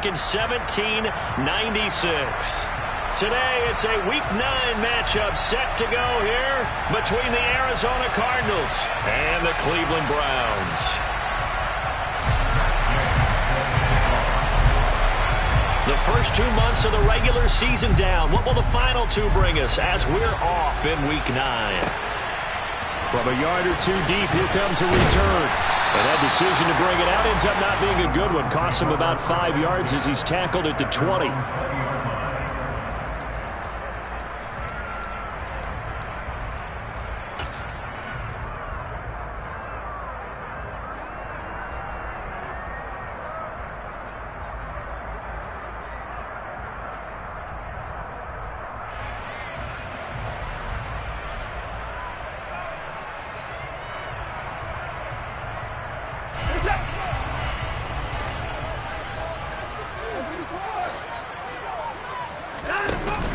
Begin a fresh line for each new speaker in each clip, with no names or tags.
back in 1796. Today, it's a Week 9 matchup set to go here between the Arizona Cardinals and the Cleveland Browns. The first 2 months of the regular season down. What will the final 2 bring us as we're off in Week 9?
From a yard or 2 deep, here comes a return. And that decision to bring it out ends up not being a good one. Costs him about 5 yards as he's tackled at the 20.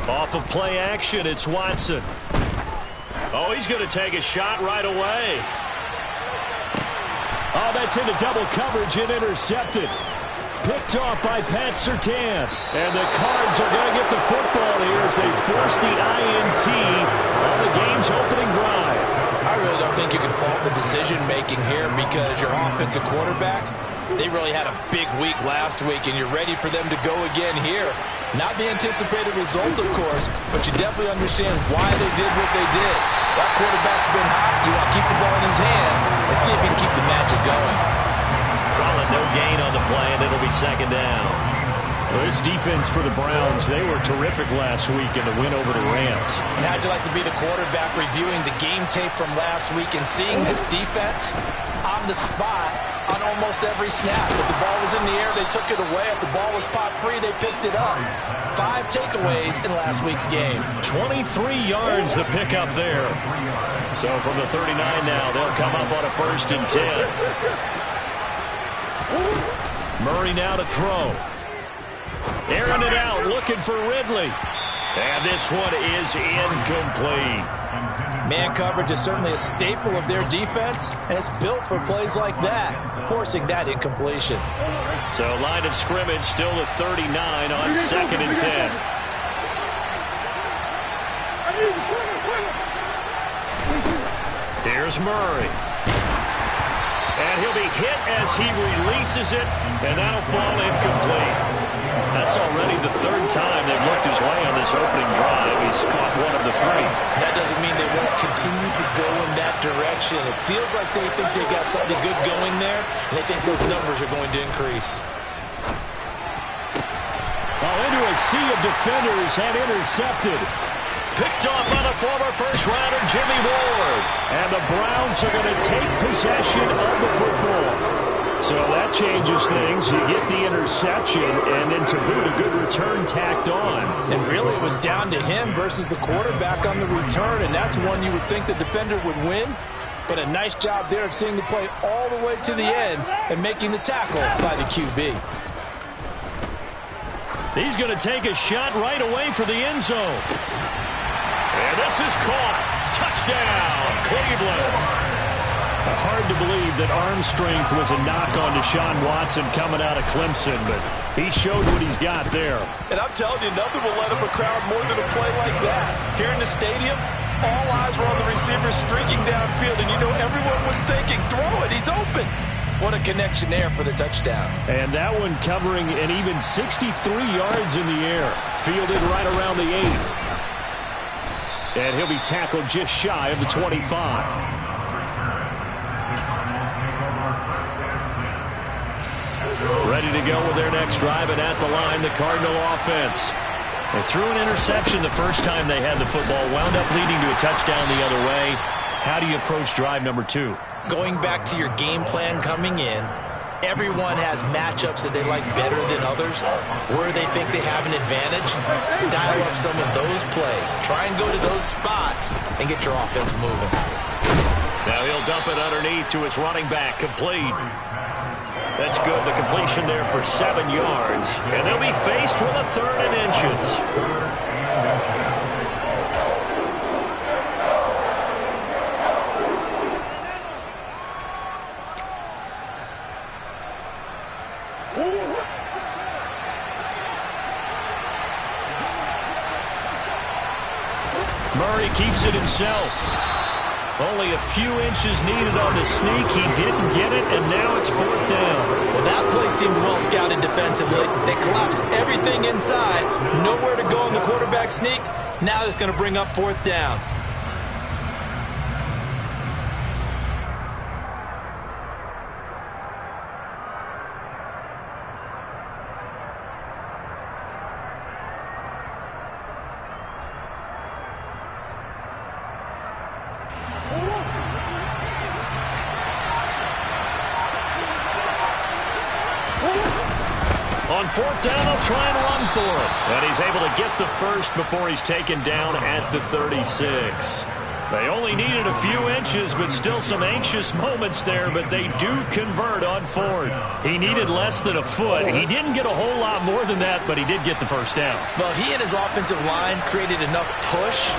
Off of play action, it's Watson. Oh, he's going to take a shot right away.
Oh, that's into double coverage and intercepted. Picked off by Pat Surtain. And the Cards are going to get the football here as they force the INT on the game's opening drive.
I really don't think you can fault the decision-making here because your offensive quarterback, they really had a big week last week, and you're ready for them to go again here. Not the anticipated result, of course, but you definitely understand why they did what they did. That quarterback's been hot. You want to keep the ball in his hands and see if he can keep the magic going.
Call it no gain on the play, and it'll be second down.
Well, this defense for the Browns, they were terrific last week in the win over the Rams.
And how'd you like to be the quarterback reviewing the game tape from last week and seeing this defense on the spot on almost every snap? If the ball was in the air, they took it away. If the ball was popped free, they picked it up. 5 takeaways in last week's game.
23 yards the pickup there. So from the 39 now, they'll come up on a 1st and 10. Murray now to throw. Airing it out, looking for Ridley. And this one is incomplete.
Man coverage is certainly a staple of their defense, and it's built for plays like that, forcing that incompletion.
So line of scrimmage still the 39 on 2nd and 10. Here's Murray. And he'll be hit as he releases it, and that'll fall incomplete. That's already the 3rd time they've looked his way on this opening drive. He's caught 1 of the 3.
That doesn't mean they won't continue to go in that direction. It feels like they think they got something good going there, and they think those numbers are going to increase.
Oh, into a sea of defenders and intercepted.
Picked off by the former first-rounder Jimmy Ward.
And the Browns are going to take possession of the football. So that changes things. You get the interception, and then to boot, a good return tacked on.
And really, it was down to him versus the quarterback on the return, and that's one you would think the defender would win. But a nice job there of seeing the play all the way to the end and making the tackle by the QB.
He's going to take a shot right away for the end zone. And this is caught. Touchdown, Cleveland.
Hard to believe that arm strength was a knock on Deshaun Watson coming out of Clemson, but he showed what he's got there.
And I'm telling you, nothing will let up a crowd more than a play like that. Here in the stadium, all eyes were on the receiver streaking downfield, and you know everyone was thinking, throw it, he's open. What a connection there for the touchdown.
And that one covering an even 63 yards in the air. Fielded right around the 8. And he'll be tackled just shy of the 25.
Ready to go with their next drive, and at the line, the Cardinal offense. They threw an interception the first time they had the football, wound up leading to a touchdown the other way. How do you approach drive number 2?
Going back to your game plan coming in, everyone has matchups that they like better than others, where they think they have an advantage. Dial up some of those plays. Try and go to those spots and get your offense moving.
Now he'll dump it underneath to his running back, complete. That's good. The completion there for 7 yards. And they'll be faced with a 3rd and inches. Murray keeps it himself. Only a few inches needed on the sneak. He didn't get it, and now it's 4th down.
Well, that play seemed well scouted defensively. They collapsed everything inside. Nowhere to go in the quarterback sneak. Now it's going to bring up 4th down.
On 4th down, he'll try and run for it. And he's able to get the first before he's taken down at the 36. They only needed a few inches, but still some anxious moments there, but they do convert on 4th. He needed less than a foot. He didn't get a whole lot more than that, but he did get the first down.
Well, he and his offensive line created enough push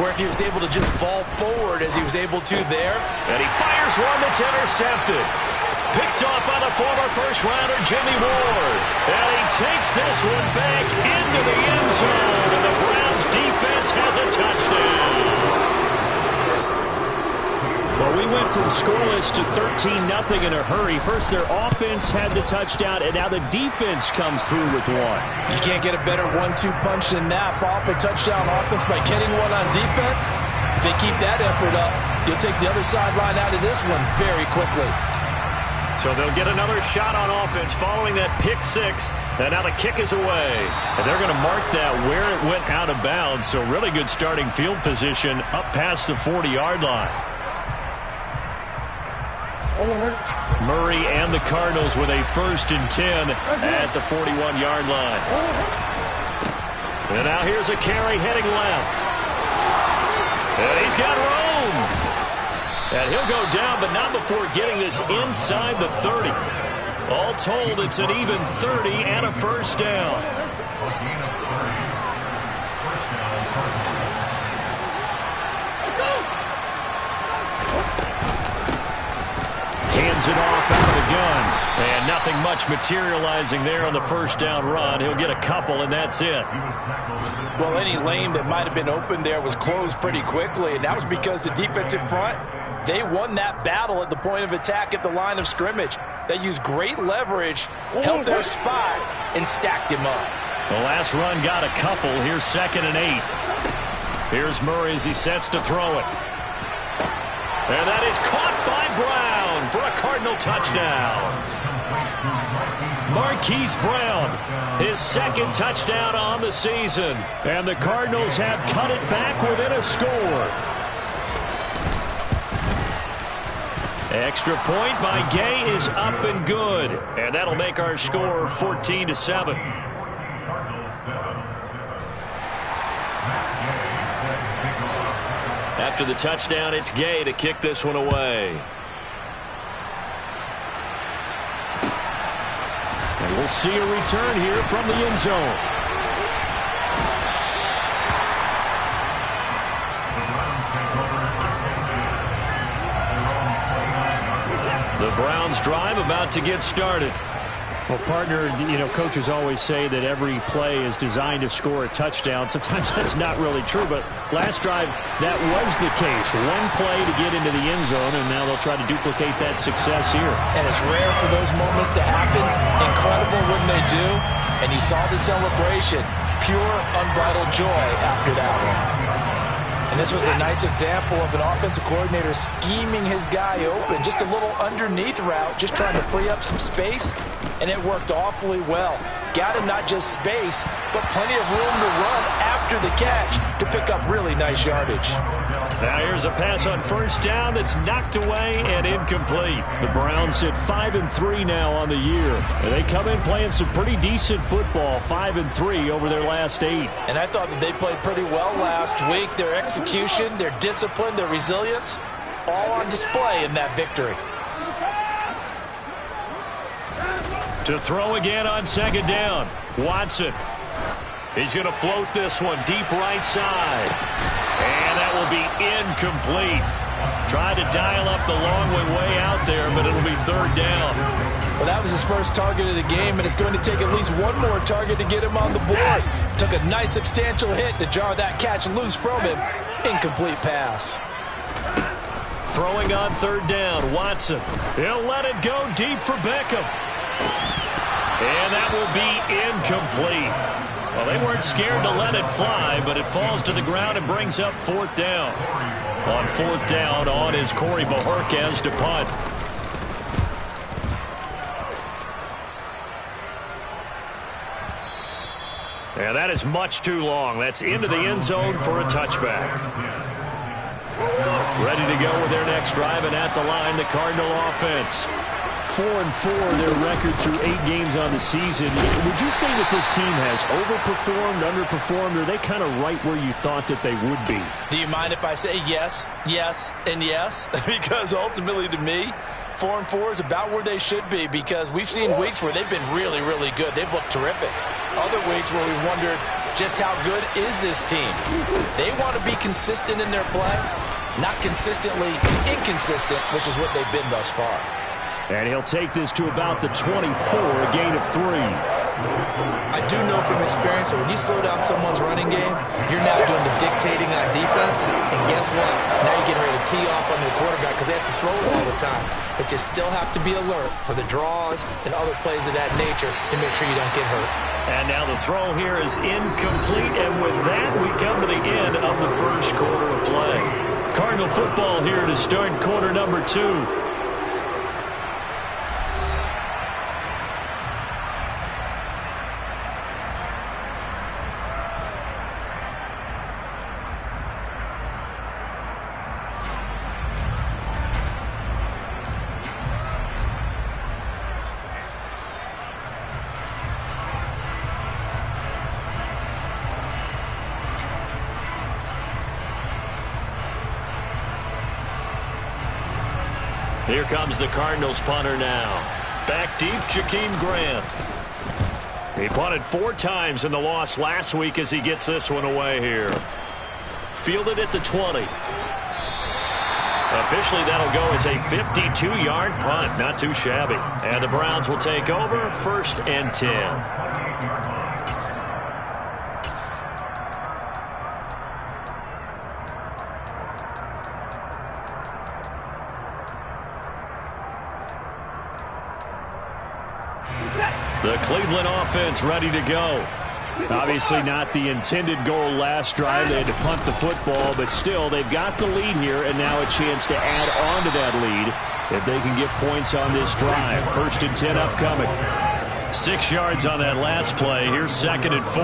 where if he was able to just fall forward as he was able to there.
And he fires one that's intercepted. Picked off by the former first-rounder Jimmy Ward. And he takes this one back into the end zone. And the Browns defense has a touchdown.
Well, we went from scoreless to 13-0 in a hurry. First, their offense had the touchdown, and now the defense comes through with one.
You can't get a better 1-2 punch than that. Follow up a touchdown offense by getting one on defense. If they keep that effort up, you'll take the other sideline out of this one very quickly.
So they'll get another shot on offense following that pick six. And now the kick is away. And they're going to mark that where it went out of bounds. So really good starting field position up past the 40-yard line. Murray and the Cardinals with a 1st and 10 at the 41-yard line. And now here's a carry heading left. And he's got room. And he'll go down, but not before getting this inside the 30. All told, it's an even 30 and a first down. Hands it off out of the gun. And nothing much materializing there on the first down run. He'll get a couple, and that's it.
Well, any lane that might have been open there was closed pretty quickly, and that was because the defensive front, they won that battle at the point of attack at the line of scrimmage. They used great leverage, held their spot, and stacked him up.
The last run got a couple. Here's 2nd and 8. Here's Murray as he sets to throw it. And that is caught by Brown for a Cardinal touchdown. Marquise Brown, his 2nd touchdown on the season. And the Cardinals have cut it back within a score. Extra point by Gay is up and good. And that'll make our score 14-7. After the touchdown, it's Gay to kick this one away.
And we'll see a return here from the end zone.
The Browns drive about to get started.
Well, partner, coaches always say that every play is designed to score a touchdown. Sometimes that's not really true, but last drive, that was the case. One play to get into the end zone, and now they'll try to duplicate that success here.
And it's rare for those moments to happen. Incredible when they do. And you saw the celebration. Pure, unbridled joy after that one. And this was a nice example of an offensive coordinator scheming his guy open. Just a little underneath route, just trying to free up some space. And it worked awfully well. Got him not just space, but plenty of room to run after the catch to pick up really nice yardage.
Now here's a pass on first down that's knocked away and incomplete.
The Browns sit 5-3 now on the year. And they come in playing some pretty decent football, 5-3 over their last 8.
And I thought that they played pretty well last week. Their execution, their discipline, their resilience, all on display in that victory.
To throw again on 2nd down. Watson. He's going to float this one deep right side. And that will be incomplete. Tried to dial up the long way out there, but it'll be 3rd down.
Well, that was his first target of the game, and it's going to take at least one more target to get him on the board. Took a nice substantial hit to jar that catch loose from him. Incomplete pass.
Throwing on third down, Watson. He'll let it go deep for Beckham. And that will be incomplete. Well, they weren't scared to let it fly, but it falls to the ground and brings up fourth down. On fourth down, on is Corey Bojorquez to punt. And that is much too long. That's into the end zone for a touchback. Ready to go with their next drive, and at the line, the Cardinal offense. 4-4, their record through 8 games on the season. Would you say that this team has overperformed, underperformed, or are they kind of right where you thought that they would be?
Do you mind if I say yes, yes, and yes? Because ultimately, to me, 4-4 is about where they should be, because we've seen weeks where they've been really, really good. They've looked terrific. Other weeks where we've wondered just how good is this team. They want to be consistent in their play, not consistently inconsistent, which is what they've been thus far.
And he'll take this to about the 24, a gain of 3.
I do know from experience that when you slow down someone's running game, you're now doing the dictating on defense. And guess what? Now you're getting ready to tee off on their quarterback because they have to throw it all the time. But you still have to be alert for the draws and other plays of that nature to make sure you don't get hurt.
And now the throw here is incomplete. And with that, we come to the end of the first quarter of play. Cardinal football here to start quarter number 2. Here comes the Cardinals punter now. Back deep, Jakeem Grant. He punted 4 times in the loss last week as he gets this one away here. Fielded at the 20. Officially, that'll go as a 52-yard punt. Not too shabby. And the Browns will take over, 1st and 10. The Cleveland offense ready to go. Obviously not the intended goal last drive. They had to punt the football, but still they've got the lead here, and now a chance to add on to that lead if they can get points on this drive. 1st and 10 upcoming. 6 yards on that last play. Here's 2nd and 4.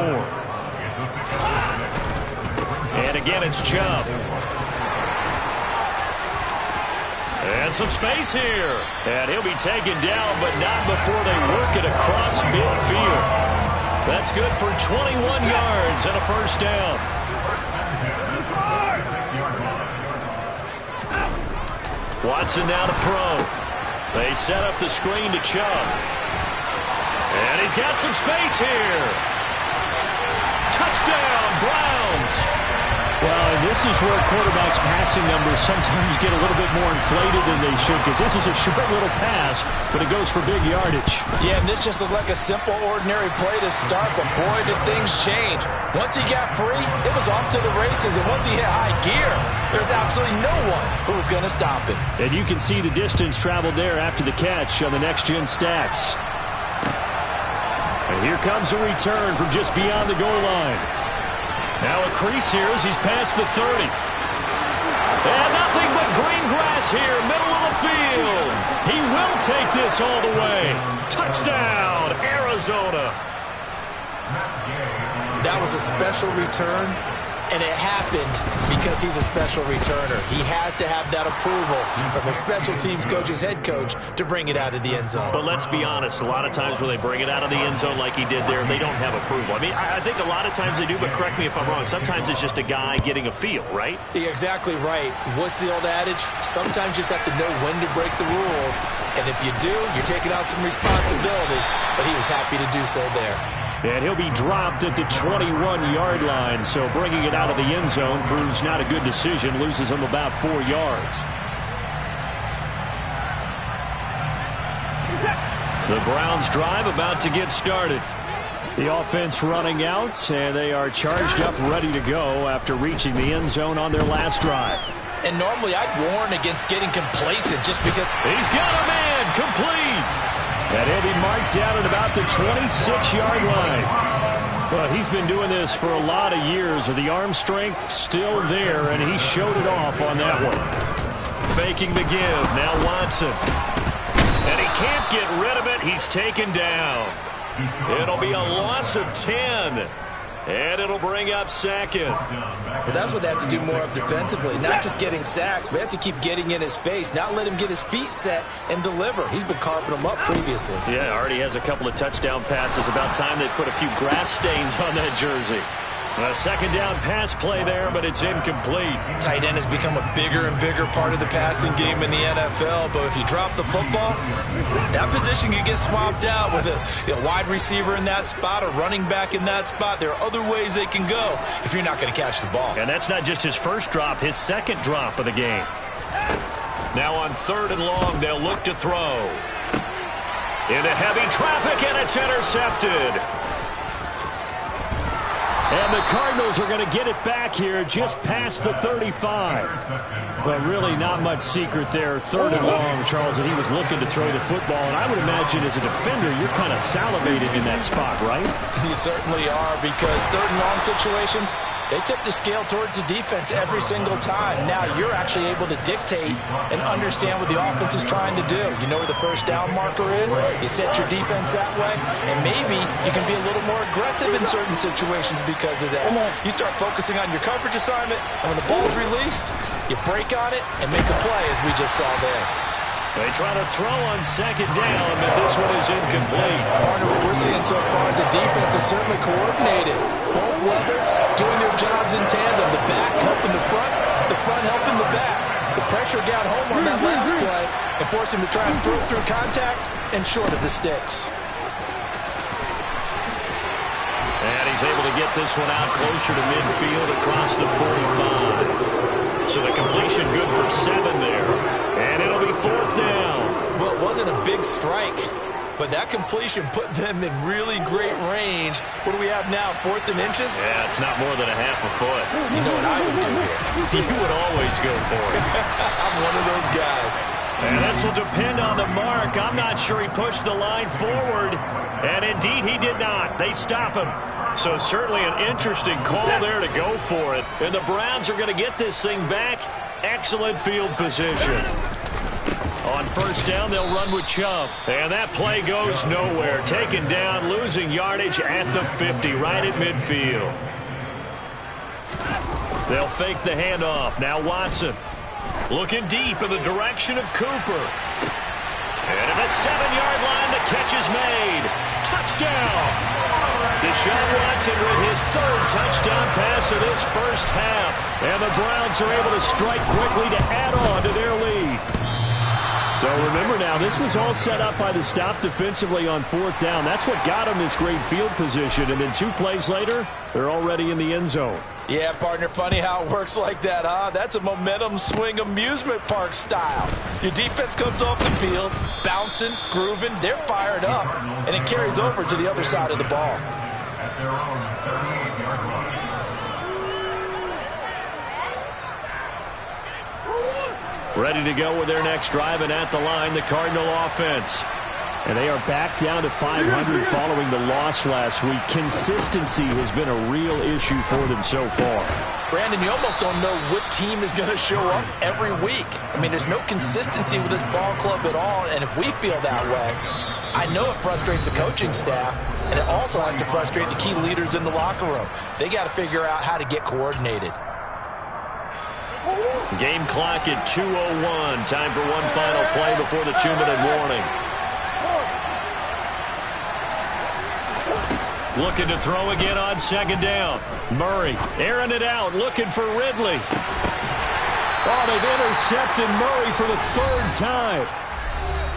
And again, it's Chubb. And some space here. And he'll be taken down, but not before they work it across midfield. That's good for 21 yards and a 1st down. Watson now to throw. They set up the screen to Chubb. And he's got some space here. Touchdown, Browns. Well, and this is where quarterbacks' passing numbers sometimes get a little bit more inflated than they should, because this is a short little pass, but it goes for big yardage.
Yeah, and this just looked like a simple, ordinary play to start, but boy, did things change. Once he got free, it was off to the races, and once he hit high gear, there's absolutely no one who was going to stop him.
And you can see the distance traveled there after the catch on the next-gen stats. And here comes a return from just beyond the goal line. Now a crease here as he's past the 30. And nothing but green grass here, middle of the field. He will take this all the way. Touchdown, Arizona.
That was a special return, and it happened because he's a special returner. He has to have that approval from a special teams coach's head coach to bring it out of the end zone.
But let's be honest, a lot of times when they bring it out of the end zone like he did there, they don't have approval. I mean, I think a lot of times they do, but correct me if I'm wrong. Sometimes it's just a guy getting a feel, right?
You're exactly right. What's the old adage? Sometimes you just have to know when to break the rules. And if you do, you're taking on some responsibility. But he was happy to do so there.
And he'll be dropped at the 21-yard line, so bringing it out of the end zone proves not a good decision, loses him about 4 yards. The Browns drive about to get started. The offense running out, and they are charged up, ready to go after reaching the end zone on their last drive.
And normally I'd warn against getting complacent just because
he's got a man complete. And he'll be marked down at about the 26-yard line. Well, he's been doing this for a lot of years. The arm strength still there, and he showed it off on that one. Faking the give. Now Watson. And he can't get rid of it. He's taken down. It'll be a loss of 10. And it'll bring up second.
Well, that's what they have to do more of defensively. Not just getting sacks, but have to keep getting in his face. Not let him get his feet set and deliver. He's been carving them up previously.
Yeah, already has a couple of touchdown passes. About time they put a few grass stains on that jersey. A second down pass play there, but it's incomplete.
Tight end has become a bigger and bigger part of the passing game in the NFL, but if you drop the football, that position can get swapped out with a wide receiver in that spot, a running back in that spot. There are other ways they can go if you're not going to catch the ball.
And that's not just his first drop, his second drop of the game. Now on 3rd and long, they'll look to throw. Into heavy traffic, and it's intercepted. And the Cardinals are going to get it back here just past the 35. But really not much secret there. 3rd and long, Charles, and he was looking to throw the football. And I would imagine as a defender, you're kind of salivating in that spot, right?
You certainly are, because 3rd and long situations, they tip the scale towards the defense every single time. Now you're actually able to dictate and understand what the offense is trying to do. You know where the first down marker is. You set your defense that way, and maybe you can be a little more aggressive in certain situations because of that. You start focusing on your coverage assignment, and when the ball's released, you break on it and make a play, as we just saw there.
They try to throw on 2nd down, but this one is incomplete.
Partner, what we're seeing so far is the defense is certainly coordinated. Both levels doing their jobs in tandem. The back helping the front helping the back. The pressure got home on that last play and forced him to try and throw through contact and short of the sticks.
And he's able to get this one out closer to midfield across the 45. So the completion good for 7 there. And it'll be 4th down.
Well, it wasn't a big strike, but that completion put them in really great range. What do we have now, 4th and inches?
Yeah, it's not more than a half a foot.
You know what I would do here?
You would always go for it.
I'm one of those guys.
And this will depend on the mark. I'm not sure he pushed the line forward. And indeed, he did not. They stop him. So certainly an interesting call there to go for it. And the Browns are going to get this thing back. Excellent field position. On 1st down, they'll run with Chubb. And that play goes nowhere. Taken down, losing yardage at the 50, right at midfield. They'll fake the handoff. Now Watson. Looking deep in the direction of Cooper. And at the 7-yard line, the catch is made. Touchdown! Deshaun Watson with his 3rd touchdown pass of this first half. And the Browns are able to strike quickly to add on to their lead. So remember now, this was all set up by the stop defensively on 4th down. That's what got them this great field position. And then 2 plays later, they're already in the end zone.
Yeah, partner, funny how it works like that, huh? That's a momentum swing amusement park style. Your defense comes off the field, bouncing, grooving, they're fired up, and it carries over to the other side of the ball.
Ready to go with their next drive, and at the line, the Cardinal offense. And they are back down to 500 following the loss last week. Consistency has been a real issue for them so far.
Brandon, you almost don't know what team is going to show up every week. I mean, there's no consistency with this ball club at all, and if we feel that way, I know it frustrates the coaching staff, and it also has to frustrate the key leaders in the locker room. They got to figure out how to get coordinated.
Game clock at 2:01. Time for one final play before the 2-minute warning. Looking to throw again on 2nd down. Murray airing it out, looking for Ridley. Oh, they've intercepted Murray for the 3rd time.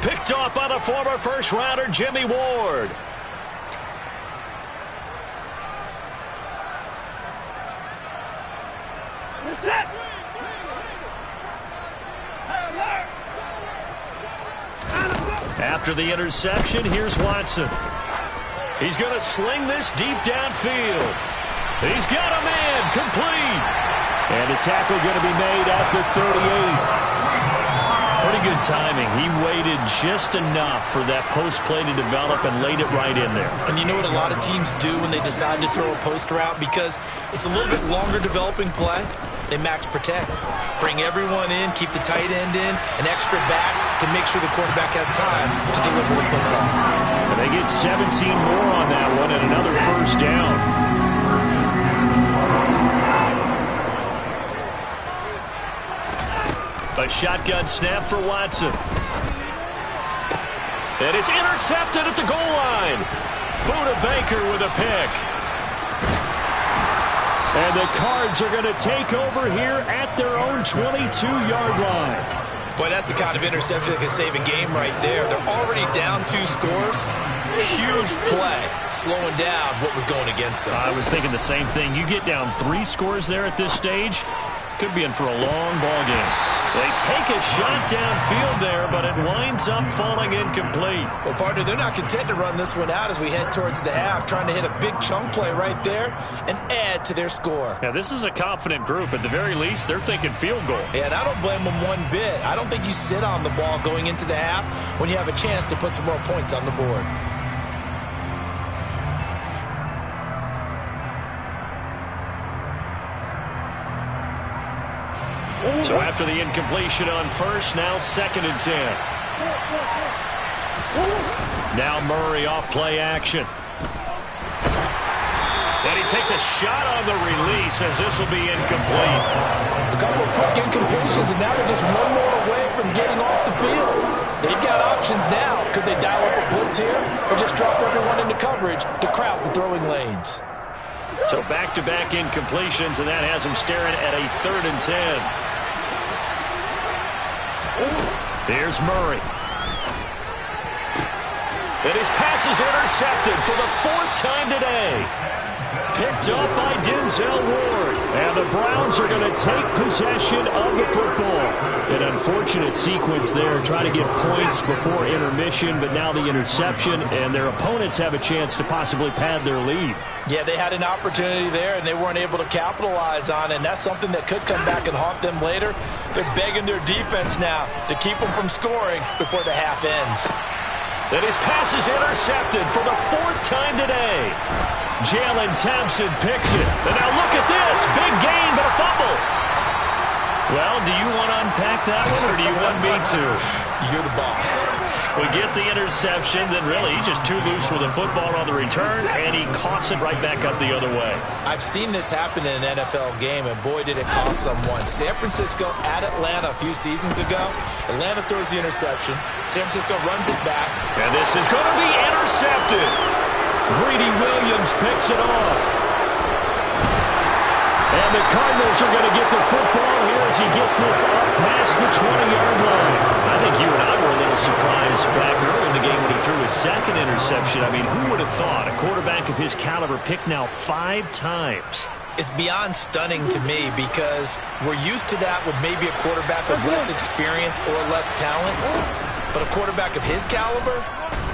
Picked off by the former first-rounder Jimmy Ward.
After the interception, here's Watson. He's going to sling this deep downfield. He's got a man, complete.
And the tackle going to be made at the 38.
Pretty good timing. He waited just enough for that post play to develop and laid it right in there.
And you know what a lot of teams do when they decide to throw a post route? Because it's a little bit longer developing play. They max protect. Bring everyone in, keep the tight end in, an extra back to make sure the quarterback has time to deliver the football.
And they get 17 more on that one and another first down.
A shotgun snap for Watson. And it's intercepted at the goal line. Buda Baker with a pick.
And the Cards are going to take over here at their own 22-yard line.
Boy, that's the kind of interception that can save a game right there. They're already down 2 scores. Huge play, slowing down what was going against them.
I was thinking the same thing. You get down 3 scores there at this stage, could be in for a long ball game. They take a shot downfield there, but it winds up falling incomplete.
Well, partner, they're not content to run this one out as we head towards the half, trying to hit a big chunk play right there and add to their score.
Yeah, this is a confident group. At the very least, they're thinking field goal.
Yeah, and I don't blame them one bit. I don't think you sit on the ball going into the half when you have a chance to put some more points on the board.
So after the incompletion on first, now 2nd and 10. Now Murray off play action. And he takes a shot on the release as this will be incomplete.
A couple of quick incompletions, and now they're just one more away from getting off the field. They've got options now. Could they dial up a blitz here or just drop everyone into coverage to crowd the throwing lanes?
So back-to-back incompletions, and that has them staring at a 3rd and 10. Here's Murray. And his pass is intercepted for the 4th time today. Picked up by Denzel Ward.
And the Browns are going to take possession of the football. An unfortunate sequence there, trying to get points before intermission, but now the interception, and their opponents have a chance to possibly pad their lead.
Yeah, they had an opportunity there, and they weren't able to capitalize on it, and that's something that could come back and haunt them later. They're begging their defense now to keep them from scoring before the half ends.
And his pass is intercepted for the 4th time today. Jalen Thompson picks it. And now look at this. Big gain, but a fumble. Well, do you want to unpack that one, or do you want me to?
You're the boss.
We get the interception, then really he's just too loose with the football on the return, and he coughs it right back up the other way.
I've seen this happen in an NFL game, and boy, did it cost someone. San Francisco at Atlanta a few seasons ago. Atlanta throws the interception. San Francisco runs it back.
And this is going to be intercepted. Greedy Williams picks it off.
And the Cardinals are going to get the football here as he gets this up past the 20-yard line.
I think you and I were a little surprised back early in the game when he threw his 2nd interception. I mean, who would have thought a quarterback of his caliber picked now 5 times?
It's beyond stunning to me because we're used to that with maybe a quarterback with less experience or less talent. But a quarterback of his caliber,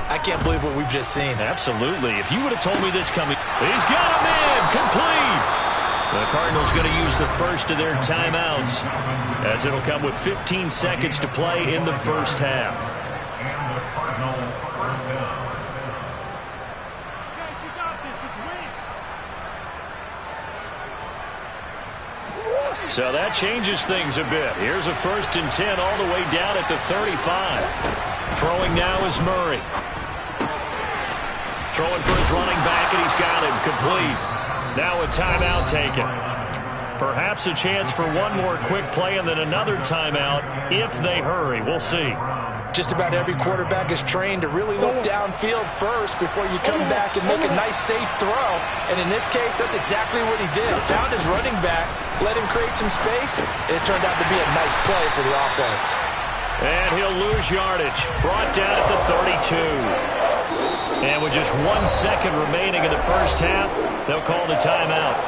I can't believe what we've just seen.
Absolutely. If you would have told me this coming, he's got a man, complete. The Cardinals going to use the first of their timeouts as it'll come with 15 seconds to play in the first half. So that changes things a bit. Here's a 1st and 10 all the way down at the 35. Throwing now is Murray. Throwing for his running back, and he's got him complete. Now a timeout taken. Perhaps a chance for one more quick play and then another timeout if they hurry. We'll see.
Just about every quarterback is trained to really look downfield first before you come back and make a nice, safe throw. And in this case, that's exactly what he did. Found his running back, let him create some space, and it turned out to be a nice play for the offense.
And he'll lose yardage. Brought down at the 32. And with just 1 second remaining in the first half, they'll call the timeout.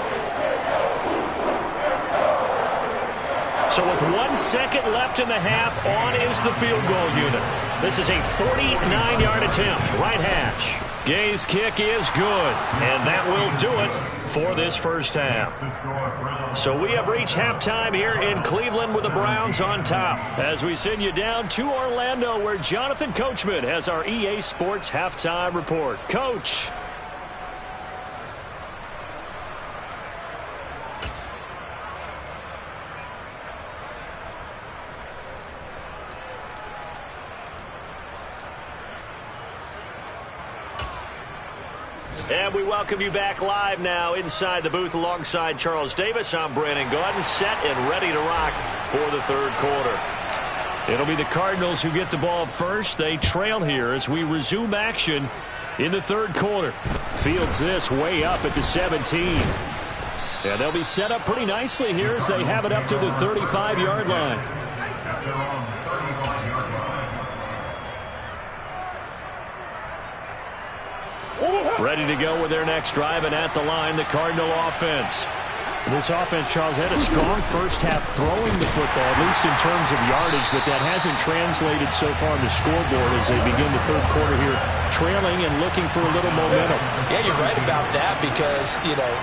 So with 1 second left in the half, on is the field goal unit. This is a 49-yard attempt, right hash. Gay's kick is good, and that will do it for this first half. So we have reached halftime here in Cleveland with the Browns on top, as we send you down to Orlando, where Jonathan Coachman has our EA Sports halftime report. Coach. And we welcome you back live now inside the booth alongside Charles Davis. I'm Brandon Gaudin, set and ready to rock for the third quarter. It'll be the Cardinals who get the ball first. They trail here as we resume action in the third quarter. Fields this way up at the 17. And they'll be set up pretty nicely here as they have it up to the 35-yard line. Ready to go with their next drive, and at the line, the Cardinal offense.
This offense, Charles, had a strong first half throwing the football, at least in terms of yardage, but that hasn't translated so far on the scoreboard as they begin the third quarter here, trailing and looking for a little momentum.
Yeah, you're right about that because,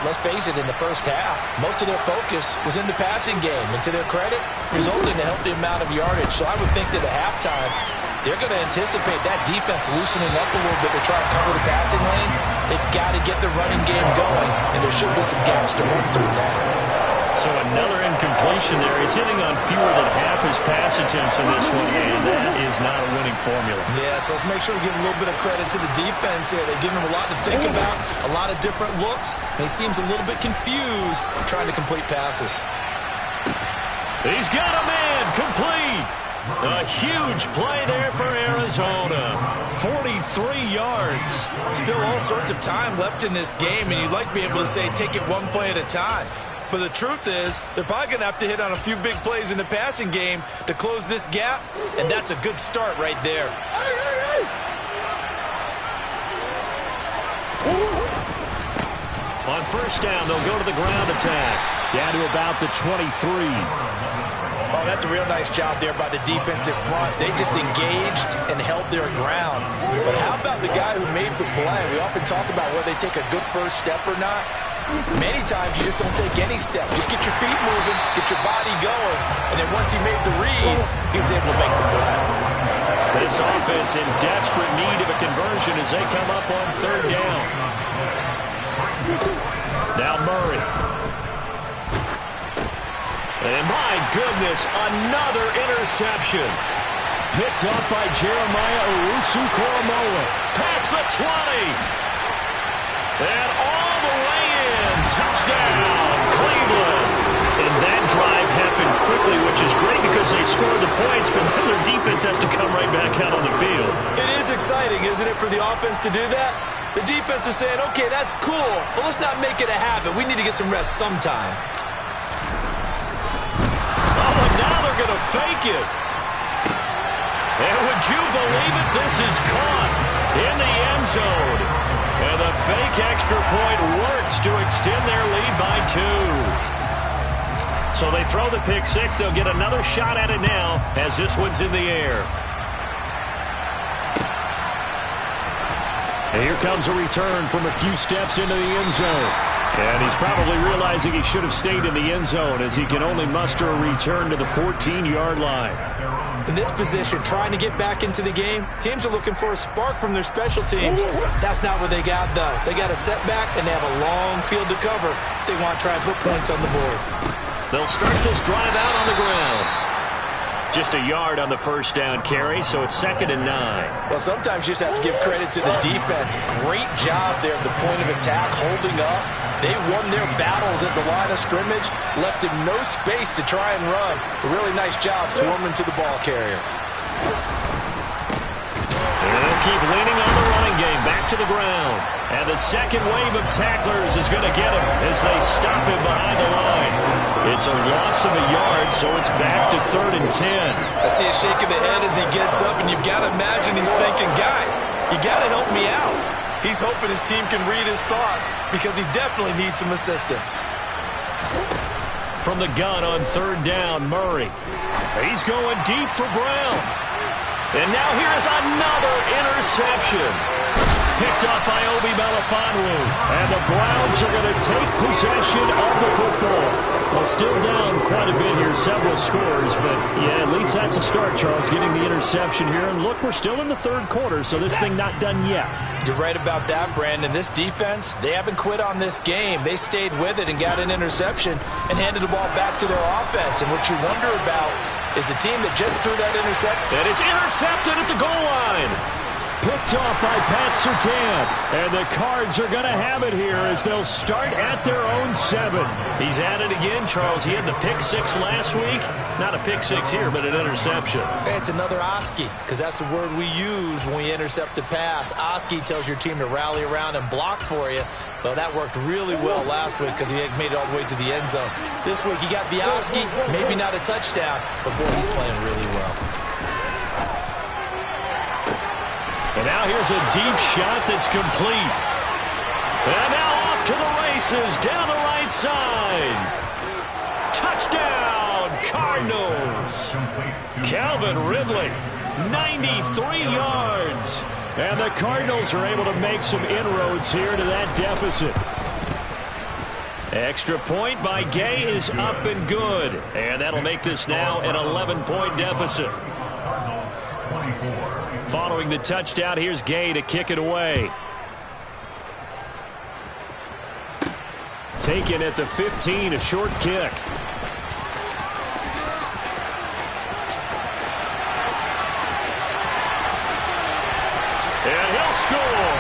let's face it, in the first half, most of their focus was in the passing game, and to their credit, resulted in a healthy amount of yardage. So I would think that at halftime, they're going to anticipate that defense loosening up a little bit to try and cover the passing lanes. They've got to get the running game going, and there should be some gaps to run through now.
So another incompletion there. He's hitting on fewer than half his pass attempts in this one, and that is not a winning formula.
Yes, let's make sure we give a little bit of credit to the defense here. They've given him a lot to think about, a lot of different looks, and he seems a little bit confused trying to complete passes.
He's got a man complete. A huge play there for Arizona. 43 yards.
Still all sorts of time left in this game, and you'd like to be able to say take it one play at a time. But the truth is, they're probably going to have to hit on a few big plays in the passing game to close this gap, and that's a good start right there.
On first down, they'll go to the ground attack.
Down to about the 23.
Oh, that's a real nice job there by the defensive front. They just engaged and held their ground. But how about the guy who made the play? We often talk about whether they take a good first step or not. Many times you just don't take any step. Just get your feet moving, get your body going, and then once he made the read, he was able to make the play.
This offense in desperate need of a conversion as they come up on third down. Now Murray. And my goodness, another interception.
Picked up by Jeremiah Owusu-Koramoah.
Past the 20. And all the way in. Touchdown, Cleveland. And that drive happened quickly, which is great because they scored the points, but then their defense has to come right back out on the field.
It is exciting, isn't it, for the offense to do that? The defense is saying, okay, that's cool, but let's not make it a habit. We need to get some rest sometime.
Going to fake it. And would you believe it? This is caught in the end zone. And the fake extra point works to extend their lead by 2. So they throw the pick six. They'll get another shot at it now as this one's in the air.
And here comes a return from a few steps into the end zone. And he's probably realizing he should have stayed in the end zone as he can only muster a return to the 14-yard line.
In this position, trying to get back into the game, teams are looking for a spark from their special teams. That's not what they got, though. They got a setback, and they have a long field to cover if they want to try and put points on the board.
They'll start this drive out on the ground. Just a yard on the first down carry, so it's 2nd and 9.
Well, sometimes you just have to give credit to the defense. Great job there at the point of attack, holding up. They won their battles at the line of scrimmage, left him no space to try and run. A really nice job swarming to the ball carrier.
And they'll keep leaning on the running game, back to the ground. And the second wave of tacklers is going to get him as they stop him behind the line. It's a loss of a yard, so it's back to 3rd and 10.
I see a shake of the head as he gets up, and you've got to imagine he's thinking, guys, you got to help me out. He's hoping his team can read his thoughts because he definitely needs some assistance.
from the gun on third down. Murray. He's going deep for Brown.
And now here's another interception. Picked up by Obi Melifonwu.
And the Browns are going to take possession of the football. Well, still down quite a bit here, several scores, but yeah, at least that's a start, Charles, getting the interception here. And look, we're still in the third quarter, so this thing not done yet.
You're right about that, Brandon. This defense, they haven't quit on this game. They stayed with it and got an interception and handed the ball back to their offense. And what you wonder about is the team that just threw that interception.
And it's intercepted at the goal line.
Picked off by Pat Surtain. And the Cards are going to have it here as they'll start at their own 7.
He's at it again, Charles. He had the pick 6 last week. Not a pick 6 here, but an interception.
It's another Oski, because that's the word we use when we intercept a pass. Oski tells your team to rally around and block for you. Well, that worked really well last week because he made it all the way to the end zone. This week he got the Oski, maybe not a touchdown, but boy, he's playing really well.
And now here's a deep shot that's complete.
And now off to the races down the right side. Touchdown, Cardinals. Calvin Ridley, 93 yards.
And the Cardinals are able to make some inroads here to that deficit.
Extra point by Gay is up and good. And that'll make this now an 11-point deficit.
Following the touchdown, here's Gay to kick it away. Taken at the 15, a short kick.
And he'll score.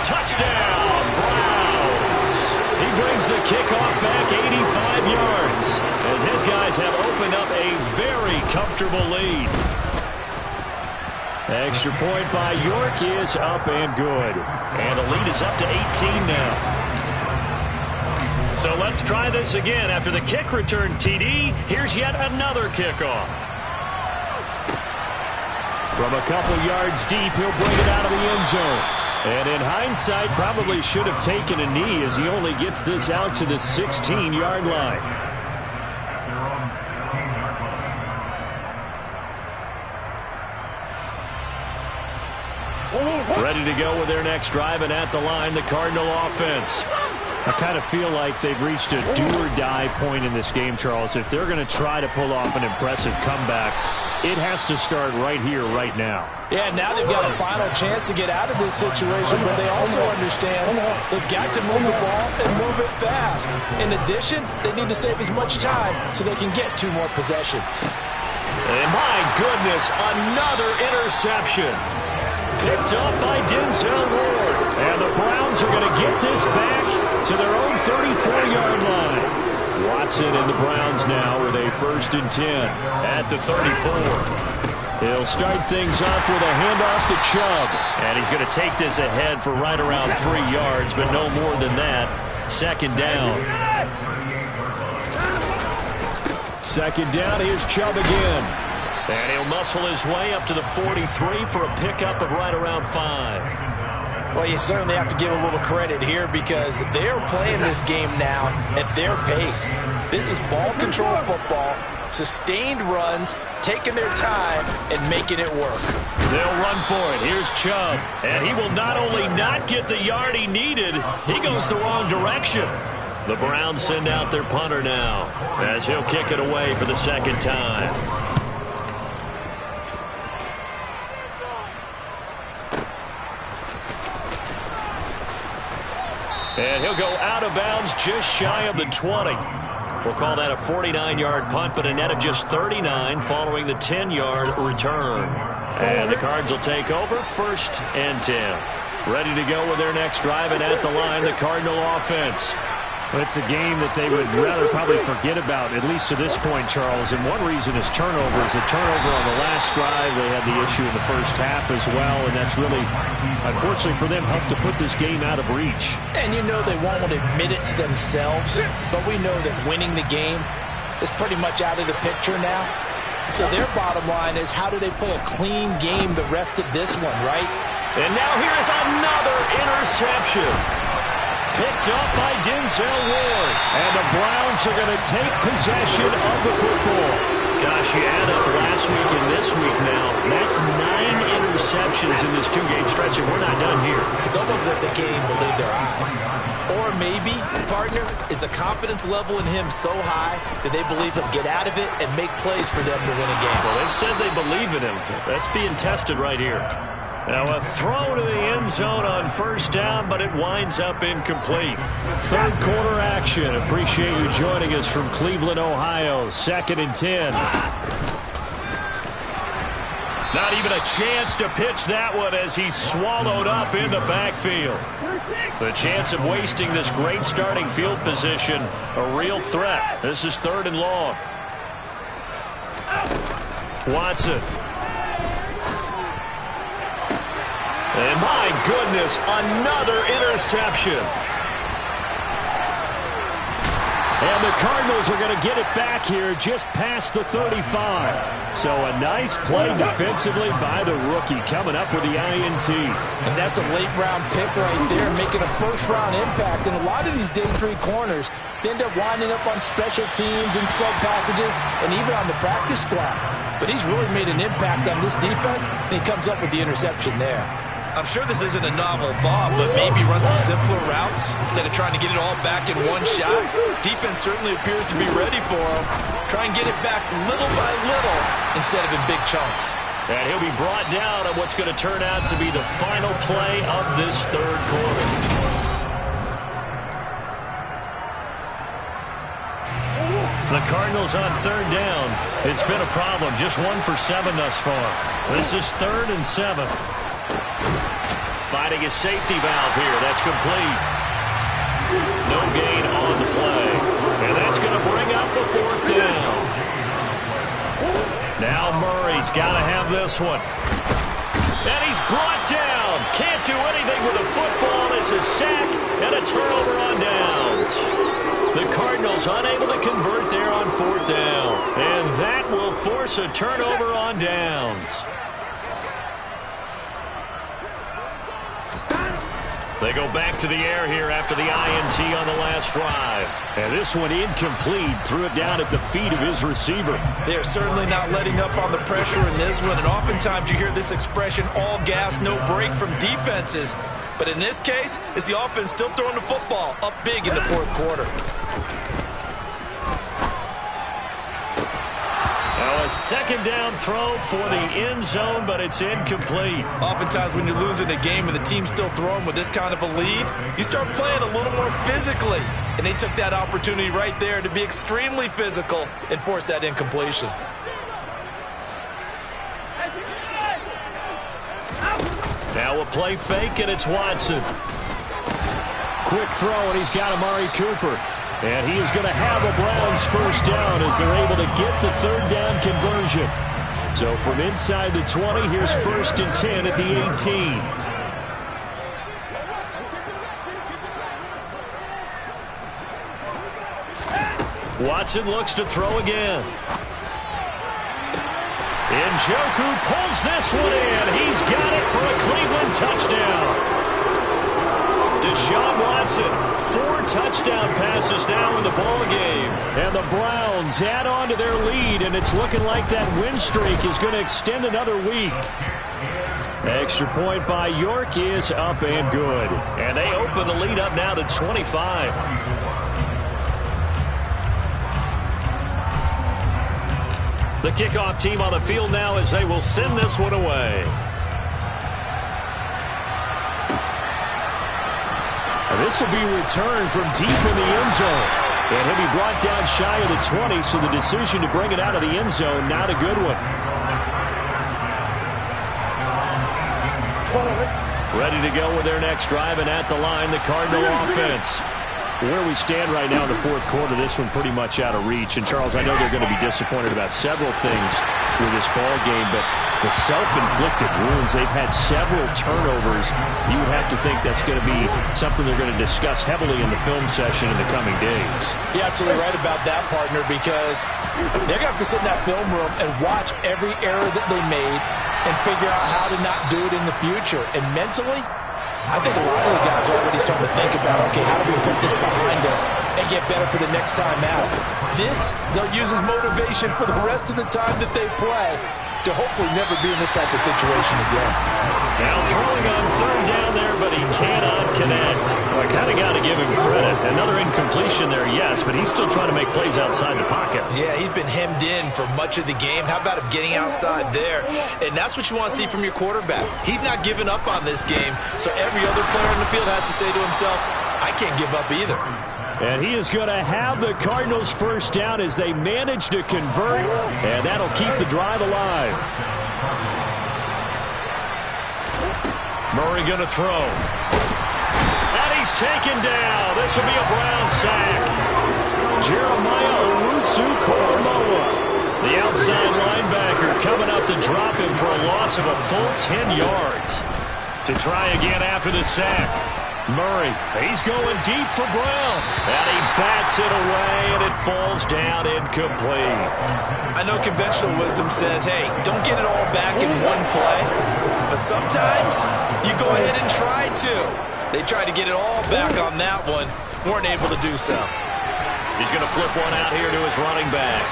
Touchdown, Browns.
He brings the kickoff back 85 yards as his guys have opened up a very comfortable lead. Extra point by York is up and good.
And the lead is up to 18 now. So let's try this again. After the kick return TD, here's yet another kickoff.
From a couple yards deep, he'll bring it out of the end zone. And in hindsight, probably should have taken a knee as he only gets this out to the 16-yard line. Ready to go with their next drive, and at the line, the Cardinal offense. I kind of feel like they've reached a do-or-die point in this game, Charles. If they're going to try to pull off an impressive comeback, it has to start right here, right now.
Yeah, now they've got a final chance to get out of this situation, but they also understand they've got to move the ball and move it fast. In addition, they need to save as much time so they can get 2 more possessions.
And my goodness, another interception. Picked up by Denzel Ward.
And the Browns are going to get this back to their own 34-yard line. Watson and the Browns now with a 1st and 10 at the 34. He'll start things off with a handoff to Chubb.
And he's going to take this ahead for right around 3 yards, but no more than that. 2nd down.
2nd down, here's Chubb again.
And he'll muscle his way up to the 43 for a pickup of right around 5.
Well, you certainly have to give a little credit here because they're playing this game now at their pace. This is ball control football, sustained runs, taking their time, and making it work.
They'll run for it. Here's Chubb. And he will not only not get the yard he needed, he goes the wrong direction. The Browns send out their punter now as he'll kick it away for the 2nd time. And he'll go out of bounds just shy of the 20. We'll call that a 49-yard punt, but a net of just 39 following the 10-yard return. And the Cards will take over 1st and 10. Ready to go with their next drive, and at the line, the Cardinal offense.
Well, it's a game that they would rather probably forget about, at least to this point, Charles. And one reason is turnovers. A turnover on the last drive. They had the issue in the first half as well, and that's really, unfortunately for them, helped to put this game out of reach.
And you know they won't admit it to themselves, but we know that winning the game is pretty much out of the picture now. So their bottom line is, how do they play a clean game the rest of this one, right?
And now here's another interception.
picked up by Denzel Ward. And the Browns are going to take possession of the football.
Gosh, you add up last week and this week now. That's 9 interceptions in this 2-game stretch, and we're not done here.
It's almost as if the game believed their eyes. Or maybe, partner, is the confidence level in him so high that they believe he'll get out of it and make plays for them to win a game.
Well, they've said they believe in him. That's being tested right here. Now a throw to the end zone on first down, but it winds up incomplete.
Third quarter action. Appreciate you joining us from Cleveland, Ohio. 2nd and 10.
Not even a chance to pitch that one as he's swallowed up in the backfield. The chance of wasting this great starting field position, a real threat. This is 3rd and long. Watson. And my goodness, another interception.
And the Cardinals are going to get it back here just past the 35. So a nice play defensively by the rookie coming up with the INT.
And that's a late-round pick right there, making a first-round impact. And a lot of these day 3 corners, they end up winding up on special teams and sub packages and even on the practice squad. But he's really made an impact on this defense, and he comes up with the interception there.
I'm sure this isn't a novel thought, but maybe run some simpler routes instead of trying to get it all back in one shot. Defense certainly appears to be ready for him. Try and get it back little by little instead of in big chunks.
And he'll be brought down on what's going to turn out to be the final play of this 3rd quarter. The Cardinals on 3rd down. It's been a problem. Just 1 for 7 thus far. This is 3rd and 7. Finding a safety valve here. That's complete. No gain on the play. And that's going to bring up the 4th down. Now Murray's got to have this one. And he's brought down. Can't do anything with the football. It's a sack and a turnover on downs. The Cardinals unable to convert there on 4th down. And that will force a turnover on downs. They go back to the air here after the INT on the last drive.
And this one incomplete. Threw it down at the feet of his receiver.
They're certainly not letting up on the pressure in this one. And oftentimes you hear this expression, all gas, no break from defenses. But in this case, it's the offense still throwing the football up big in the 4th quarter.
Now a 2nd down throw for the end zone, but it's incomplete.
Oftentimes when you're losing a game and the team's still throwing with this kind of a lead, you start playing a little more physically. And they took that opportunity right there to be extremely physical and force that incompletion.
Now a play fake, and it's Watson.
Quick throw, and he's got Amari Cooper. And he is going to have a Browns 1st down as they're able to get the 3rd down conversion. So from inside the 20, here's 1st and 10 at the 18.
Watson looks to throw again. Njoku pulls this one in. He's got it for a Cleveland touchdown. Deshaun Watson, 4 touchdown passes now in the ball game.
And the Browns add on to their lead, and it's looking like that win streak is going to extend another week. Extra point by York is up and good.
And they open the lead up now to 25. The kickoff team on the field now as they will send this one away.
This will be returned from deep in the end zone. And he'll be brought down shy of the 20, so the decision to bring it out of the end zone, not a good one.
Ready to go with their next drive, and at the line, the Cardinal offense.
Where we stand right now in the 4th quarter, this one pretty much out of reach. And, Charles, I know they're going to be disappointed about several things with this ball game, but the self-inflicted wounds, they've had several turnovers. You would have to think that's going to be something they're going to discuss heavily in the film session in the coming days.
You're absolutely right about that, partner, because they're going to have to sit in that film room and watch every error that they made and figure out how to not do it in the future. And mentally, I think a lot of the guys are already starting to think about, okay, how do we put this behind us and get better for the next time out? This, they'll use as motivation for the rest of the time that they play to hopefully never be in this type of situation again.
Now throwing on third down there, but he cannot connect. Well, I kind of got to give him credit. Another incompletion there, yes, but he's still trying to make plays outside the pocket.
Yeah, he's been hemmed in for much of the game. How about him getting outside there? And that's what you want to see from your quarterback. He's not giving up on this game, so every other player in the field has to say to himself, I can't give up either.
And he is going to have the Cardinals first down as they manage to convert, and that'll keep the drive alive. Murray going to throw. And he's taken down. This will be a Brown sack. Jeremiah Owusu-Koramoah, the outside linebacker, coming up to drop him for a loss of a full 10 yards. To try again after the sack. Murray, he's going deep for Brown. And he bats it away, and it falls down incomplete.
I know conventional wisdom says, hey, don't get it all back in one play. But sometimes you go ahead and try to. They tried to get it all back on that one. Weren't able to do so.
He's going to flip one out here to his running back.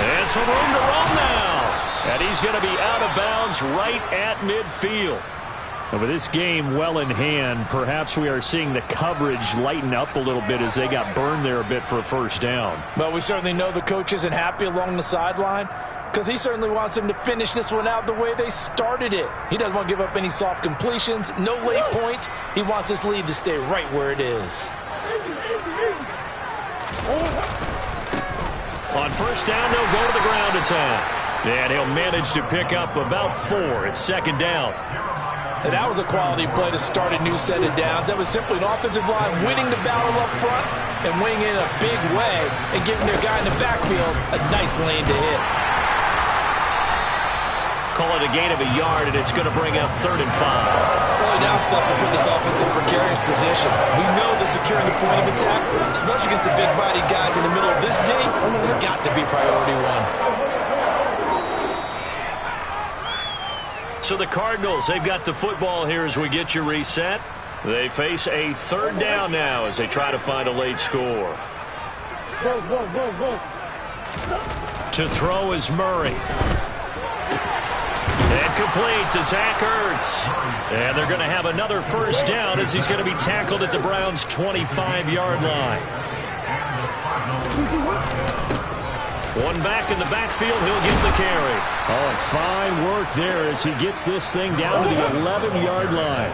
And some room to run now. And he's going to be out of bounds right at midfield. And with this game well in hand, perhaps we are seeing the coverage lighten up a little bit as they got burned there a bit for a first down.
Well, we certainly know the coach isn't happy along the sideline because he certainly wants them to finish this one out the way they started it. He doesn't want to give up any soft completions, no late points. He wants his lead to stay right where it is.
On first down, they'll go to the ground attack. And he'll manage to pick up about 4. It's second down.
And that was a quality play to start a new set of downs. That was simply an offensive line winning the battle up front and winning in a big way and giving their guy in the backfield a nice lane to hit.
Call it a gain of a yard, and it's going to bring up 3rd and 5.
Early down stuff to put this offense in precarious position. We know that securing the point of attack, especially against the big-bodied guys in the middle of this D, has got to be priority one.
So the Cardinals, they've got the football here as we get you reset. They face a 3rd down now as they try to find a late score. To throw is Murray. And complete to Zach Ertz. And they're going to have another first down as he's going to be tackled at the Browns' 25-yard line. One back in the backfield, he'll get the carry. Oh, fine work there as he gets this thing down to the 11-yard line.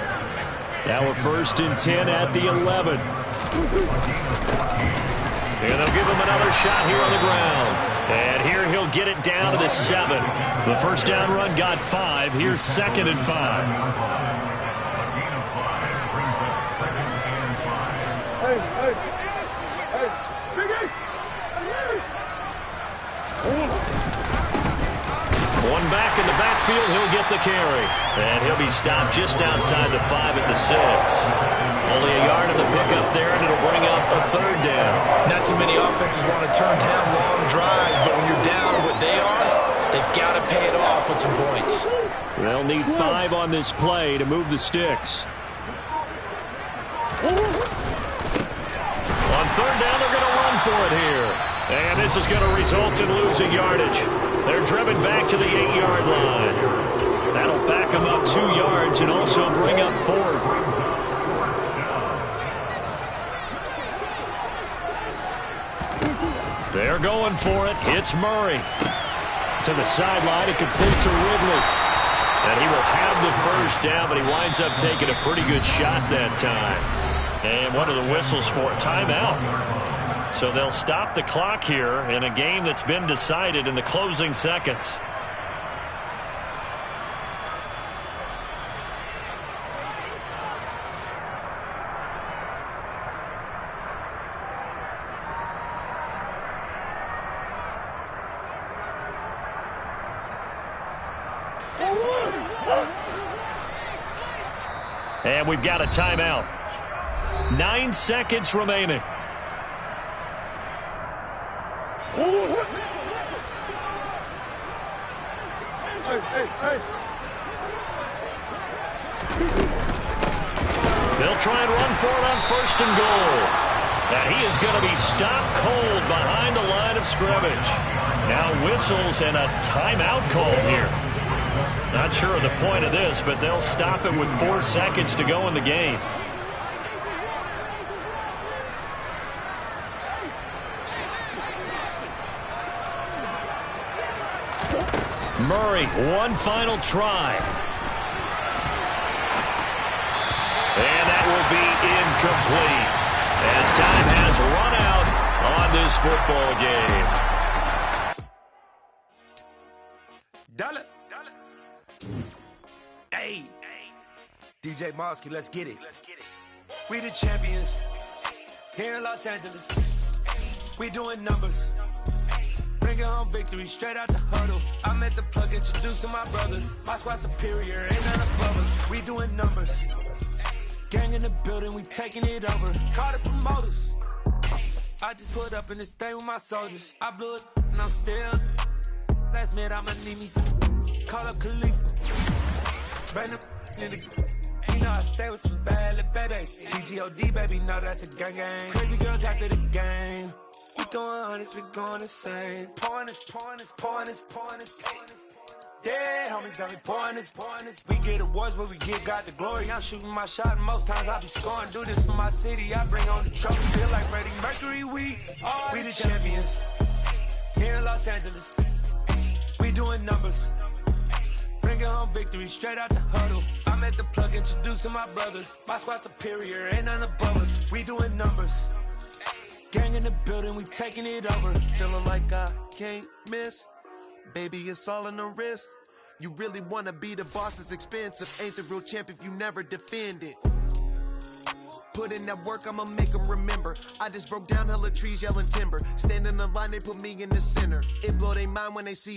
Now a 1st and 10 at the 11. And they'll give him another shot here on the ground. And here he'll get it down to the 7. The first down run got 5. Here's 2nd and 5. One back in the backfield, he'll get the carry. And he'll be stopped just outside the 5 at the 6. Only a yard of the pickup there, and it'll bring up a 3rd down.
Not too many offenses want to turn down long drives, but when you're down what they are, they've got to pay it off with some points.
They'll need 5 on this play to move the sticks. On 3rd down, they're going to run for it here. And this is going to result in losing yardage. They're driven back to the 8-yard line. That'll back them up 2 yards and also bring up 4th. They're going for it. It's Murray. To the sideline, it completes to Ridley. And he will have the first down, but he winds up taking a pretty good shot that time. And what are the whistles for? Timeout. So they'll stop the clock here in a game that's been decided in the closing seconds. And we've got a timeout. 9 seconds remaining.
They'll try and run for it on 1st and goal. And he is going to be stopped cold behind the line of scrimmage. Now whistles and a timeout called here. Not sure of the point of this, but they'll stop it with 4 seconds to go in the game. Murray, one final try. And that will be incomplete as time has run out on this football game.
Dollar. Hey, DJ Mosky, let's get it. We the champions here in Los Angeles. We doing numbers. Bringing home victory straight out the huddle. I met the plug, introduced to my brothers. My squad superior, ain't none above us. We doing numbers. Gang in the building, we taking it over. Call the promoters. I just put up in this thing with my soldiers. I blew it and I'm still. Last minute I'ma need me some. Call up Khalifa. Bring them in the. You know I stay with some bad little babies. TGOD baby, know that's a gang gang. Crazy girls after the game. We doing honest, we going insane. Pouring this. Dead homies got me pouring this. We get awards, but we give God the glory. I'm shooting my shot, and most times I be scoring. Do this for my city, I bring on the trophy. Feel like Freddie Mercury, we the champions. Here in Los Angeles, we doing numbers. Bringing home victory straight out the huddle. I met the plug, introduced to my brothers. My squad superior, ain't none above us. We doing numbers. Gang in the building, we taking it over.
Feeling like I can't miss. Baby, it's all in the wrist. You really wanna be the boss, it's expensive. Ain't the real champ if you never defend it. Put in that work, I'ma make them remember. I just broke down hella trees, yelling timber. Stand in the line, they put me in the center. It blow their mind when they see how